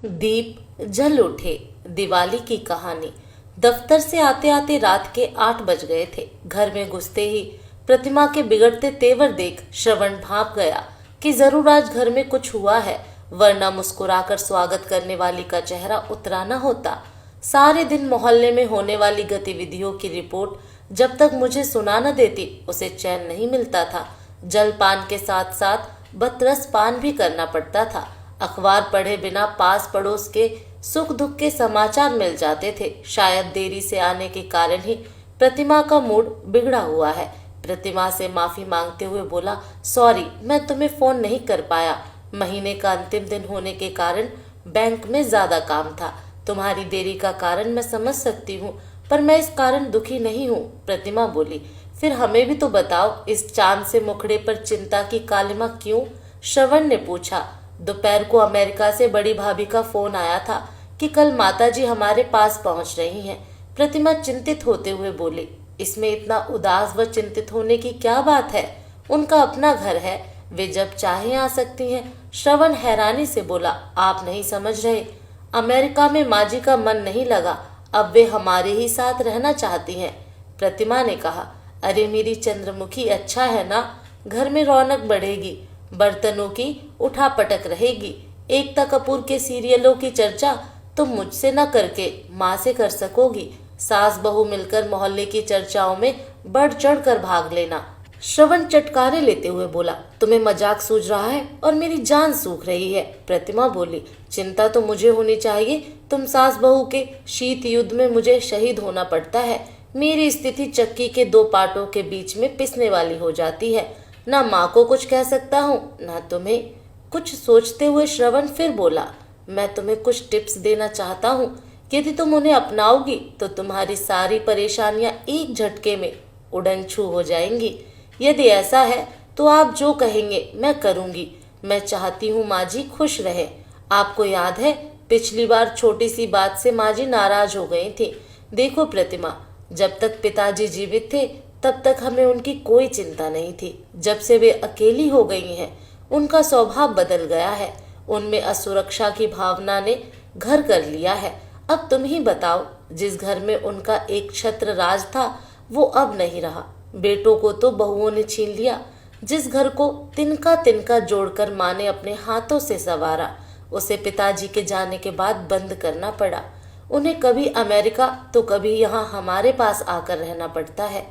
दीप जल उठे। दिवाली की कहानी। दफ्तर से आते आते रात के 8 बज गए थे। घर में घुसते ही प्रतिमा के बिगड़ते तेवर देख श्रवण भाप गया कि जरूर आज घर में कुछ हुआ है, वरना मुस्कुराकर स्वागत करने वाली का चेहरा उतराना होता। सारे दिन मोहल्ले में होने वाली गतिविधियों की रिपोर्ट जब तक मुझे सुना न देती उसे चैन नहीं मिलता था। जलपान के साथ साथ बदरस पान भी करना पड़ता था। अखबार पढ़े बिना पास पड़ोस के सुख दुख के समाचार मिल जाते थे। शायद देरी से आने के कारण ही प्रतिमा का मूड बिगड़ा हुआ है। प्रतिमा से माफी मांगते हुए बोला, सॉरी, मैं तुम्हें फोन नहीं कर पाया। महीने का अंतिम दिन होने के कारण बैंक में ज्यादा काम था। तुम्हारी देरी का कारण मैं समझ सकती हूँ, पर मैं इस कारण दुखी नहीं हूँ। प्रतिमा बोली, फिर हमें भी तो बताओ, इस चांद से मुखड़े पर चिंता की कालिमा क्यों? श्रवण ने पूछा। दोपहर को अमेरिका से बड़ी भाभी का फोन आया था कि कल माताजी हमारे पास पहुंच रही हैं। प्रतिमा चिंतित होते हुए बोली, इसमें इतना उदास व चिंतित होने की क्या बात है? उनका अपना घर है, वे जब चाहे आ सकती हैं। श्रवण हैरानी से बोला, आप नहीं समझ रहे, अमेरिका में माँ जी का मन नहीं लगा, अब वे हमारे ही साथ रहना चाहती हैं। प्रतिमा ने कहा, अरे मेरी चंद्रमुखी, अच्छा है ना, घर में रौनक बढ़ेगी, बर्तनों की उठापटक रहेगी। एकता कपूर के सीरियलों की चर्चा तुम मुझसे न करके माँ से कर सकोगी। सास बहू मिलकर मोहल्ले की चर्चाओं में बढ़ चढ़ कर भाग लेना। श्रवण चटकारे लेते हुए बोला, तुम्हें मजाक सूझ रहा है और मेरी जान सूख रही है। प्रतिमा बोली, चिंता तो मुझे होनी चाहिए, तुम सास बहू के शीत युद्ध में मुझे शहीद होना पड़ता है। मेरी स्थिति चक्की के दो पाटों के बीच में पिसने वाली हो जाती है। ना माँ को कुछ कह सकता हूँ, ना तुम्हें। कुछ सोचते हुए श्रवण फिर बोला, मैं तुम्हें कुछ टिप्स देना चाहता हूँ। यदि तुम उन्हें अपनाओगी तो तुम्हारी सारी परेशानियां एक झटके में उड़न छू हो जाएंगी। यदि ऐसा है तो आप जो कहेंगे मैं करूंगी। मैं चाहती हूँ माँ जी खुश रहे। आपको याद है, पिछली बार छोटी सी बात से माँ जी नाराज हो गई थी। देखो प्रतिमा, जब तक पिताजी जीवित थे तब तक हमें उनकी कोई चिंता नहीं थी। जब से वे अकेली हो गई हैं, उनका स्वभाव बदल गया है। उनमें असुरक्षा की भावना ने घर कर लिया है। अब तुम ही बताओ, जिस घर में उनका एक छत्र राज था वो अब नहीं रहा। बेटों को तो बहुओं ने छीन लिया। जिस घर को तिनका तिनका जोड़कर माँ ने अपने हाथों से संवारा, उसे पिताजी के जाने के बाद बंद करना पड़ा। उन्हें कभी अमेरिका तो कभी यहाँ हमारे पास आकर रहना पड़ता है।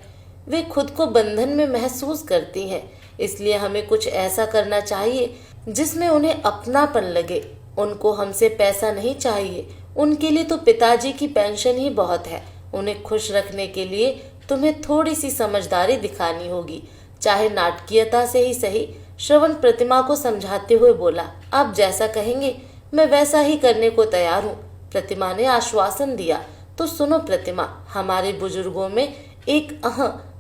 वे खुद को बंधन में महसूस करती हैं, इसलिए हमें कुछ ऐसा करना चाहिए जिसमें उन्हें अपनापन लगे। उनको हमसे पैसा नहीं चाहिए, उनके लिए तो पिताजी की पेंशन ही बहुत है। उन्हें खुश रखने के लिए तुम्हें थोड़ी सी समझदारी दिखानी होगी, चाहे नाटकीयता से ही सही। श्रवण प्रतिमा को समझाते हुए बोला, आप जैसा कहेंगे मैं वैसा ही करने को तैयार हूँ। प्रतिमा ने आश्वासन दिया। तो सुनो प्रतिमा, हमारे बुजुर्गों में एक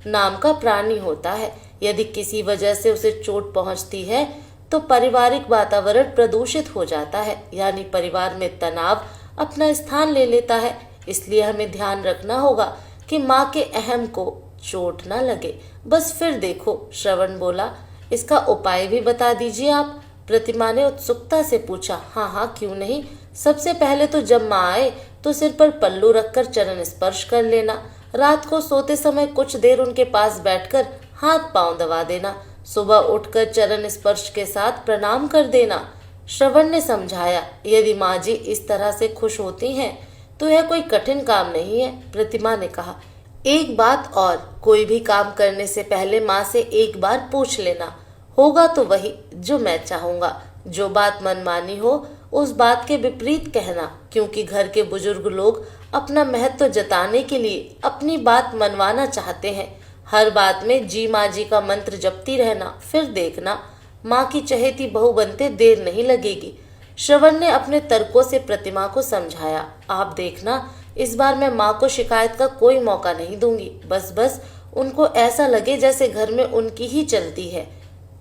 नाम का प्राणी होता है। यदि किसी वजह से उसे चोट पहुंचती है तो पारिवारिक वातावरण प्रदूषित हो जाता है, यानी परिवार में तनाव अपना स्थान ले लेता है। इसलिए हमें ध्यान रखना होगा कि माँ के अहम को चोट ना लगे। बस फिर देखो, श्रवण बोला, इसका उपाय भी बता दीजिए आप। प्रतिमा ने उत्सुकता से पूछा। हाँ हाँ, क्यों नहीं। सबसे पहले तो जब माँ आए तो सिर पर पल्लू रखकर चरण स्पर्श कर लेना। रात को सोते समय कुछ देर उनके पास बैठकर हाथ पांव दबा देना। सुबह उठकर चरण स्पर्श के साथ प्रणाम कर देना। श्रवण ने समझाया, यदि माँ जी इस तरह से खुश होती हैं तो यह कोई कठिन काम नहीं है। प्रतिमा ने कहा, एक बात और, कोई भी काम करने से पहले माँ से एक बार पूछ लेना। होगा तो वही जो मैं चाहूंगा। जो बात मनमानी हो उस बात के विपरीत कहना, क्योंकि घर के बुजुर्ग लोग अपना महत्व जताने के लिए अपनी बात मनवाना चाहते हैं। हर बात में जी माँ जी का मंत्र जपती रहना, फिर देखना माँ की चहेती बहू बनते देर नहीं लगेगी। श्रवण ने अपने तर्कों से प्रतिमा को समझाया। आप देखना, इस बार मैं माँ को शिकायत का कोई मौका नहीं दूंगी। बस उनको ऐसा लगे जैसे घर में उनकी ही चलती है।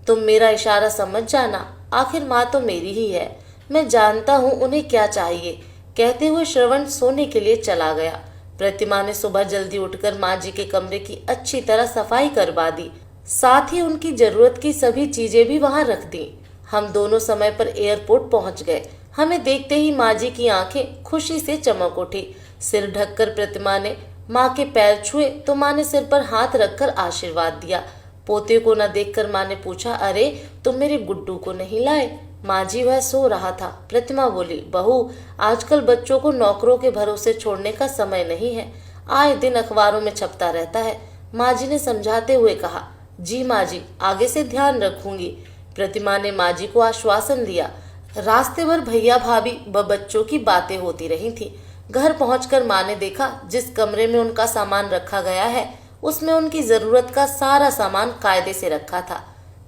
तुम मेरा इशारा समझ जाना, आखिर माँ तो मेरी ही है। मैं जानता हूँ उन्हें क्या चाहिए। कहते हुए श्रवण सोने के लिए चला गया। प्रतिमा ने सुबह जल्दी उठकर माँ जी के कमरे की अच्छी तरह सफाई करवा दी, साथ ही उनकी जरूरत की सभी चीजें भी वहां रख दी। हम दोनों समय पर एयरपोर्ट पहुंच गए। हमें देखते ही माँ जी की आंखें खुशी से चमक उठी। सिर ढककर प्रतिमा ने माँ के पैर छुए तो माँ ने सिर पर हाथ रखकर आशीर्वाद दिया। पोते को न देखकर माँ ने पूछा, अरे तुम मेरे गुड्डू को नहीं लाए? माँ जी, वह सो रहा था। प्रतिमा बोली, बहू, आजकल बच्चों को नौकरों के भरोसे छोड़ने का समय नहीं है, आए दिन अखबारों में छपता रहता है। माँ जी ने समझाते हुए कहा, जी माँ जी, आगे से ध्यान रखूंगी। प्रतिमा ने माँ जी को आश्वासन दिया। रास्ते भर भैया भाभी व बच्चों की बातें होती रही थी। घर पहुंचकर माँ ने देखा जिस कमरे में उनका सामान रखा गया है उसमें उनकी जरूरत का सारा सामान कायदे से रखा था।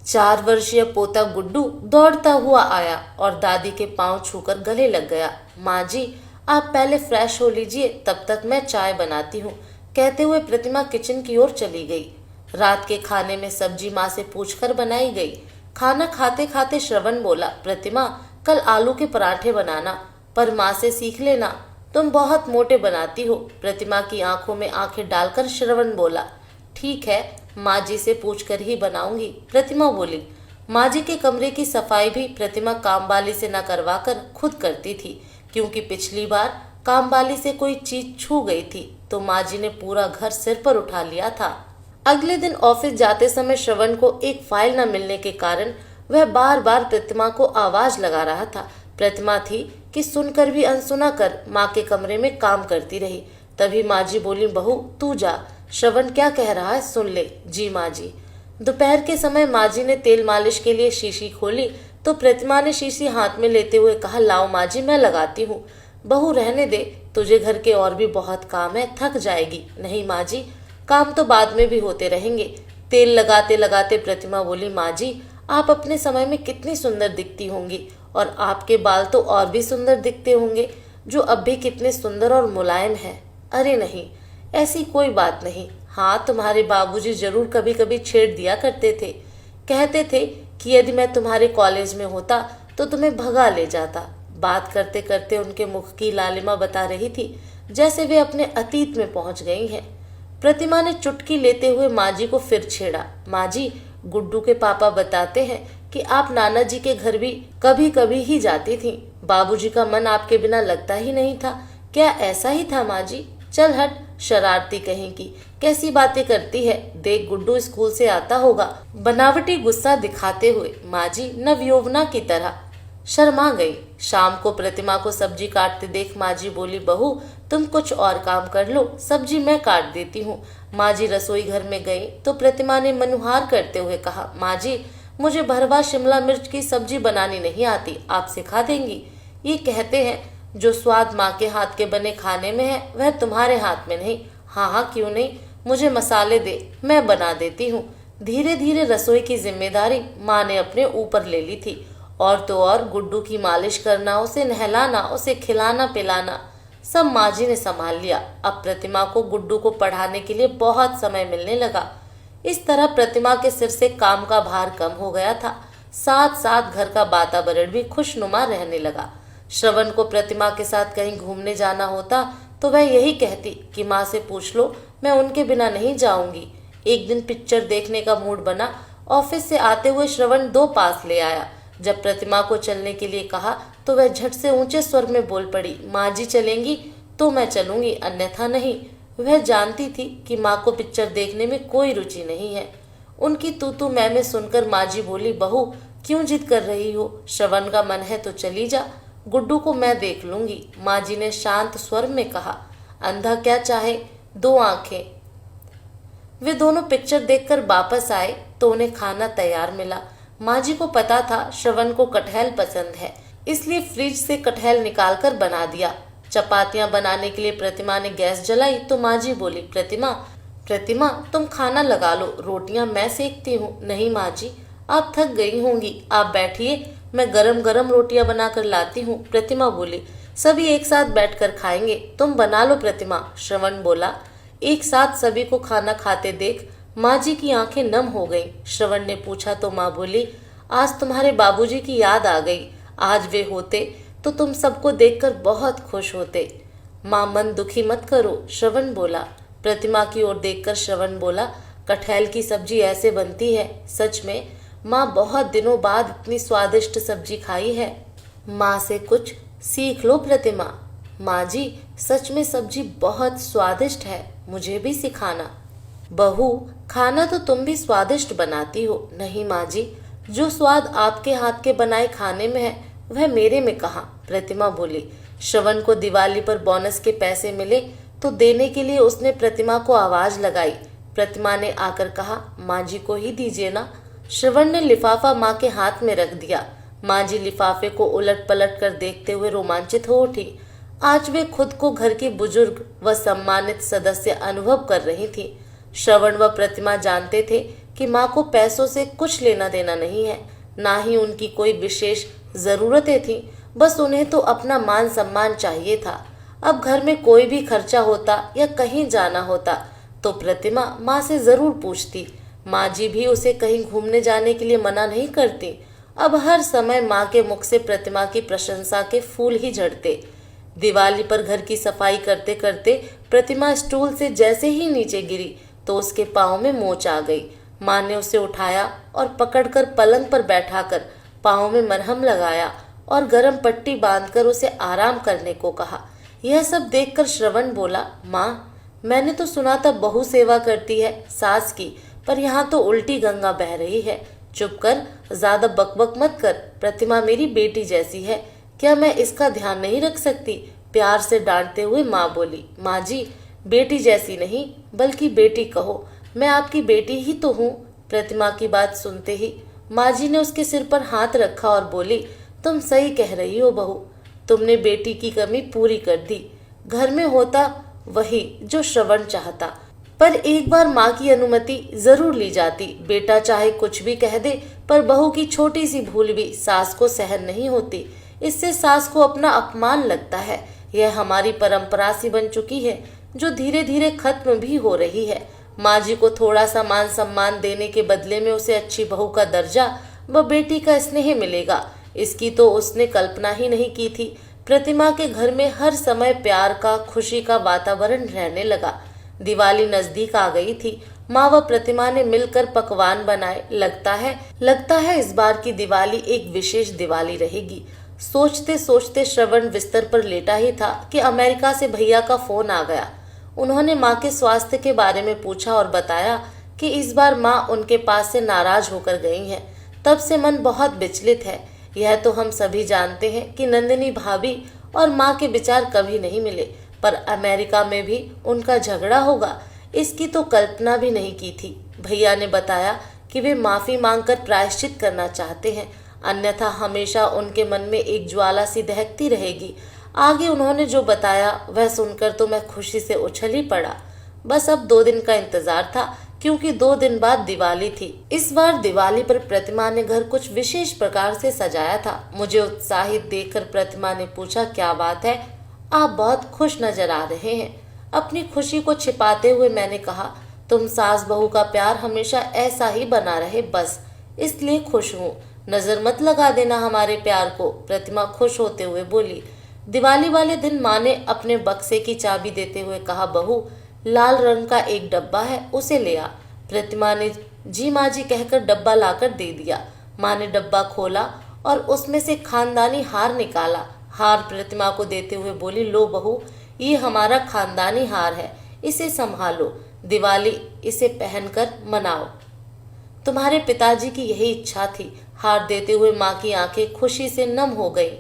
4 वर्षीय पोता गुड्डू दौड़ता हुआ आया और दादी के पांव छूकर गले लग गया। माँ जी, आप पहले फ्रेश हो लीजिए, तब तक मैं चाय बनाती हूँ, कहते हुए प्रतिमा किचन की ओर चली गई। रात के खाने में सब्जी माँ से पूछकर बनाई गई। खाना खाते खाते श्रवण बोला, प्रतिमा, कल आलू के पराठे बनाना, पर माँ से सीख लेना, तुम बहुत मोटे बनाती हो। प्रतिमा की आंखों में आंखें डालकर श्रवण बोला, ठीक है, माँ जी से पूछकर ही बनाऊंगी। प्रतिमा बोली। माँ जी के कमरे की सफाई भी प्रतिमा कामवाली से न करवाकर खुद करती थी, क्योंकि पिछली बार कामवाली से कोई चीज छू गई थी तो माँ जी ने पूरा घर सिर पर उठा लिया था। अगले दिन ऑफिस जाते समय श्रवण को एक फाइल न मिलने के कारण वह बार बार प्रतिमा को आवाज लगा रहा था। प्रतिमा थी कि सुनकर भी अनसुना कर माँ के कमरे में काम करती रही। तभी माँ जी बोली, बहू तू जा, श्रवण क्या कह रहा है सुन ले। जी माँ जी। दोपहर के समय माँ जी ने तेल मालिश के लिए शीशी खोली तो प्रतिमा ने शीशी हाथ में लेते हुए कहा, लाओ माँ जी, मैं लगाती हूँ। बहू रहने दे, तुझे घर के और भी बहुत काम है, थक जाएगी। नहीं माँ जी, काम तो बाद में भी होते रहेंगे। तेल लगाते लगाते प्रतिमा बोली, माँ जी, आप अपने समय में कितनी सुंदर दिखती होंगी और आपके बाल तो और भी सुंदर दिखते होंगे, जो अब भी कितने सुंदर और मुलायम हैं। अरे नहीं, ऐसी कोई बात नहीं। हाँ, तुम्हारे बाबूजी जरूर कभी कभी छेड़ दिया करते थे, कहते थे कि यदि मैं तुम्हारे कॉलेज में होता तो तुम्हें भगा ले जाता। बात करते करते उनके मुख की लालिमा बता रही थी जैसे वे अपने अतीत में पहुंच गई हैं। प्रतिमा ने चुटकी लेते हुए माँ जी को फिर छेड़ा, माँ जी, गुड्डू के पापा बताते हैं कि आप नाना जी के घर भी कभी कभी ही जाती थीं। बाबूजी का मन आपके बिना लगता ही नहीं था। क्या ऐसा ही था माँ जी? चल हट, शरारती कहीं की, कैसी बातें करती है। देख, गुड्डू स्कूल से आता होगा। बनावटी गुस्सा दिखाते हुए माँ जी नवयौवना की तरह शर्मा गई। शाम को प्रतिमा को सब्जी काटते देख माँ जी बोली, बहू तुम कुछ और काम कर लो, सब्जी मैं काट देती हूँ। माँ जी रसोई घर में गई तो प्रतिमा ने मनुहार करते हुए कहा, माँ जी, मुझे भरवा शिमला मिर्च की सब्जी बनानी नहीं आती, आप सिखा देंगी? ये कहते हैं जो स्वाद माँ के हाथ के बने खाने में है वह तुम्हारे हाथ में नहीं। हाँ हाँ, क्यों नहीं, मुझे मसाले दे, मैं बना देती हूँ। धीरे धीरे रसोई की जिम्मेदारी माँ ने अपने ऊपर ले ली थी। और तो और गुड्डू की मालिश करना, उसे नहलाना, उसे खिलाना पिलाना सब माँ जी ने संभाल लिया। अब प्रतिमा को गुड्डू को पढ़ाने के लिए बहुत समय मिलने लगा। इस तरह प्रतिमा के सिर से काम का भार कम हो गया था। साथ साथ घर का वातावरण भी खुशनुमा रहने लगा। श्रवण को प्रतिमा के साथ कहीं घूमने जाना होता तो वह यही कहती कि माँ से पूछ लो, मैं उनके बिना नहीं जाऊंगी। एक दिन पिक्चर देखने का मूड बना। ऑफिस से आते हुए श्रवण 2 पास ले आया। जब प्रतिमा को चलने के लिए कहा तो वह झट से ऊंचे स्वर में बोल पड़ी, माँ जी चलेंगी तो मैं चलूंगी, अन्यथा नहीं। वह जानती थी कि माँ को पिक्चर देखने में कोई रुचि नहीं है। उनकी तू मैं सुनकर माँ जी बोली, बहू क्यों जिद कर रही हो? श्रवण का मन है तो चली जा, गुड्डू को मैं देख लूंगी। माँ जी ने शांत स्वर में कहा, अंधा क्या चाहे 2 आंखें। वे दोनों पिक्चर देखकर वापस आए तो उन्हें खाना तैयार मिला। माँ जी को पता था श्रवण को कटहल पसंद है, इसलिए फ्रिज से कटहल निकालकर बना दिया। चपातियां बनाने के लिए प्रतिमा ने गैस जलाई तो माँ जी बोली, प्रतिमा तुम खाना लगा लो, रोटियां मैं सेकती हूँ। नहीं माँ जी, आप थक गई होंगी, आप बैठिए, मैं गरम गरम रोटियां बनाकर लाती हूँ। प्रतिमा बोली, सभी एक साथ बैठकर खाएंगे, तुम बना लो प्रतिमा। श्रवण बोला। एक साथ सभी को खाना खाते देख माँ जी की आंखें नम हो गईं। श्रवण ने पूछा तो माँ बोली, आज तुम्हारे बाबूजी की याद आ गई। आज वे होते तो तुम सबको देखकर बहुत खुश होते। माँ मन दुखी मत करो, श्रवण बोला। प्रतिमा की ओर देखकर श्रवण बोला, कटहल की सब्जी ऐसे बनती है? सच में माँ, बहुत दिनों बाद इतनी स्वादिष्ट सब्जी खाई है। माँ से कुछ सीख लो प्रतिमा। माँ जी, सच में सब्जी बहुत स्वादिष्ट है, मुझे भी सिखाना। बहू, खाना तो तुम भी स्वादिष्ट बनाती हो। नहीं माँ जी, जो स्वाद आपके हाथ के बनाए खाने में है वह मेरे में कहाँ, प्रतिमा बोली। श्रवण को दिवाली पर बोनस के पैसे मिले तो देने के लिए उसने प्रतिमा को आवाज लगाई। प्रतिमा ने आकर कहा, माँ जी को ही दीजिए ना। श्रवण ने लिफाफा माँ के हाथ में रख दिया। माँ जी लिफाफे को उलट पलट कर देखते हुए रोमांचित हो उठी। आज वे खुद को घर की बुजुर्ग व सम्मानित सदस्य अनुभव कर रही थी। श्रवण व प्रतिमा जानते थे कि माँ को पैसों से कुछ लेना देना नहीं है, ना ही उनकी कोई विशेष जरूरतें थीं। बस उन्हें तो अपना मान सम्मान चाहिए था। अब घर में कोई भी खर्चा होता या कहीं जाना होता तो प्रतिमा माँ से जरूर पूछती। माँ जी भी उसे कहीं घूमने जाने के लिए मना नहीं करती। अब हर समय माँ के मुख से प्रतिमा की प्रशंसा के फूल ही झड़ते। दिवाली पर घर की सफाई करते करते प्रतिमा स्टूल से जैसे ही नीचे गिरी तो उसके पाँव में मोच आ गई। माँ ने उसे उठाया और पकड़कर पलंग पर बैठाकर पाँव में मरहम लगाया और गर्म पट्टी बांधकर उसे आराम करने को कहा। यह सब देखकर श्रवण बोला, माँ, मैंने तो सुना था बहू सेवा करती है सास की, पर यहाँ तो उल्टी गंगा बह रही है। चुप कर, ज्यादा बकबक मत कर। प्रतिमा मेरी बेटी जैसी है, क्या मैं इसका ध्यान नहीं रख सकती? प्यार से डांटते हुए माँ बोली। माँ जी, बेटी जैसी नहीं बल्कि बेटी कहो, मैं आपकी बेटी ही तो हूँ। प्रतिमा की बात सुनते ही माँ जी ने उसके सिर पर हाथ रखा और बोली, तुम सही कह रही हो बहू, तुमने बेटी की कमी पूरी कर दी। घर में होता वही जो श्रवण चाहता, पर एक बार माँ की अनुमति जरूर ली जाती। बेटा चाहे कुछ भी कह दे, पर बहू की छोटी सी भूल भी सास को सहन नहीं होती। इससे सास को अपना अपमान लगता है। यह हमारी परंपरा सी बन चुकी है, जो धीरे धीरे खत्म भी हो रही है। माँ जी को थोड़ा सा मान सम्मान देने के बदले में उसे अच्छी बहू का दर्जा व बेटी का स्नेह मिलेगा, इसकी तो उसने कल्पना ही नहीं की थी। प्रतिमा के घर में हर समय प्यार का, खुशी का वातावरण रहने लगा। दिवाली नजदीक आ गई थी। माँ व प्रतिमा ने मिलकर पकवान बनाए। लगता है इस बार की दिवाली एक विशेष दिवाली रहेगी। सोचते सोचते श्रवण बिस्तर पर लेटा ही था कि अमेरिका से भैया का फोन आ गया। उन्होंने माँ के स्वास्थ्य के बारे में पूछा और बताया कि इस बार माँ उनके पास से नाराज होकर गई हैं। तब से मन बहुत विचलित है। यह तो हम सभी जानते हैं कि नंदिनी भाभी और माँ के विचार कभी नहीं मिले, पर अमेरिका में भी उनका झगड़ा होगा, इसकी तो कल्पना भी नहीं की थी। भैया ने बताया कि वे माफी मांगकर प्रायश्चित करना चाहते हैं, अन्यथा हमेशा उनके मन में एक ज्वाला सी दहकती रहेगी। आगे उन्होंने जो बताया वह सुनकर तो मैं खुशी से उछल ही पड़ा। बस अब 2 दिन का इंतजार था, क्योंकि 2 दिन बाद दिवाली थी। इस बार दिवाली पर प्रतिमा ने घर कुछ विशेष प्रकार से सजाया था। मुझे उत्साहित देखकर प्रतिमा ने पूछा, क्या बात है, आप बहुत खुश नजर आ रहे हैं। अपनी खुशी को छिपाते हुए मैंने कहा, तुम सास बहू का प्यार हमेशा ऐसा ही बना रहे, बस इसलिए खुश हूँ। नजर मत लगा देना हमारे प्यार को, प्रतिमा खुश होते हुए बोली। दिवाली वाले दिन माँ ने अपने बक्से की चाबी देते हुए कहा, बहू, लाल रंग का एक डब्बा है, उसे ले आ। प्रतिमा ने जी माँ जी कहकर डब्बा लाकर दे दिया। माँ ने डब्बा खोला और उसमें से खानदानी हार निकाला। हार प्रतिमा को देते हुए बोली, लो बहू, ये हमारा खानदानी हार है, इसे संभालो, दिवाली इसे पहनकर मनाओ। तुम्हारे पिताजी की यही इच्छा थी। हार देते हुए माँ की आंखें खुशी से नम हो गईं।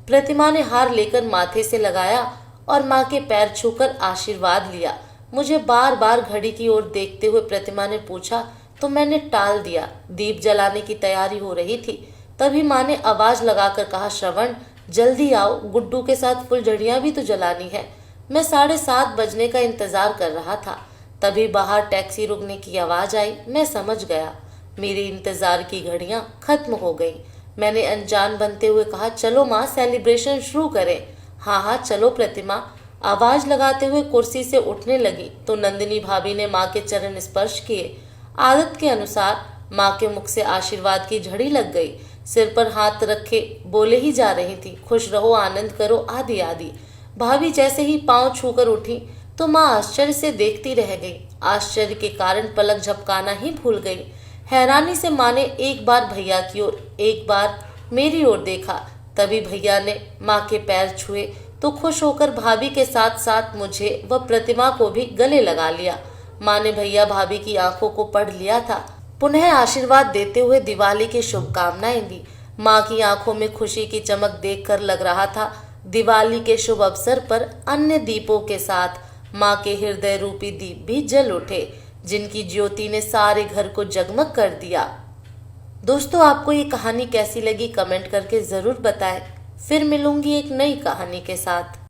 प्रतिमा ने हार लेकर माथे से लगाया और माँ के पैर छूकर आशीर्वाद लिया। मुझे बार बार घड़ी की ओर देखते हुए प्रतिमा ने पूछा तो मैंने टाल दिया। दीप जलाने की तैयारी हो रही थी, तभी माँ ने आवाज लगाकर कहा, श्रवण, जल्दी आओ, गुड्डू के साथ फुलझड़ियां भी तो जलानी है। मैं 7:30 बजने का इंतजार कर रहा था, तभी बाहर टैक्सी रुकने की आवाज आई। मैं समझ गया, मेरे इंतजार की घड़ियां खत्म हो गईं। मैंने अनजान बनते हुए कहा, चलो माँ, सेलिब्रेशन शुरू करें। हाँ हाँ चलो। प्रतिमा आवाज लगाते हुए कुर्सी से उठने लगी तो नंदिनी भाभी ने माँ के चरण स्पर्श किए। आदत के अनुसार माँ के मुख से आशीर्वाद की झड़ी लग गई। सिर पर हाथ रखे बोले ही जा रही थी, खुश रहो, आनंद करो, आदि आदि। भाभी जैसे ही पांव छूकर उठी तो माँ आश्चर्य से देखती रह गई। आश्चर्य के कारण पलक झपकाना ही भूल गई। हैरानी से माँ ने एक बार भैया की ओर, एक बार मेरी ओर देखा, तभी भैया ने माँ के पैर छुए तो खुश होकर भाभी के साथ साथ मुझे व प्रतिमा को भी गले लगा लिया। माँ ने भैया भाभी की आंखों को पढ़ लिया था। पुनः आशीर्वाद देते हुए दिवाली की शुभकामनाएं दी। माँ की आंखों में खुशी की चमक देखकर लग रहा था दिवाली के शुभ अवसर पर अन्य दीपों के साथ माँ के हृदय रूपी दीप भी जल उठे, जिनकी ज्योति ने सारे घर को जगमग कर दिया। दोस्तों, आपको ये कहानी कैसी लगी कमेंट करके जरूर बताएं। फिर मिलूंगी एक नई कहानी के साथ।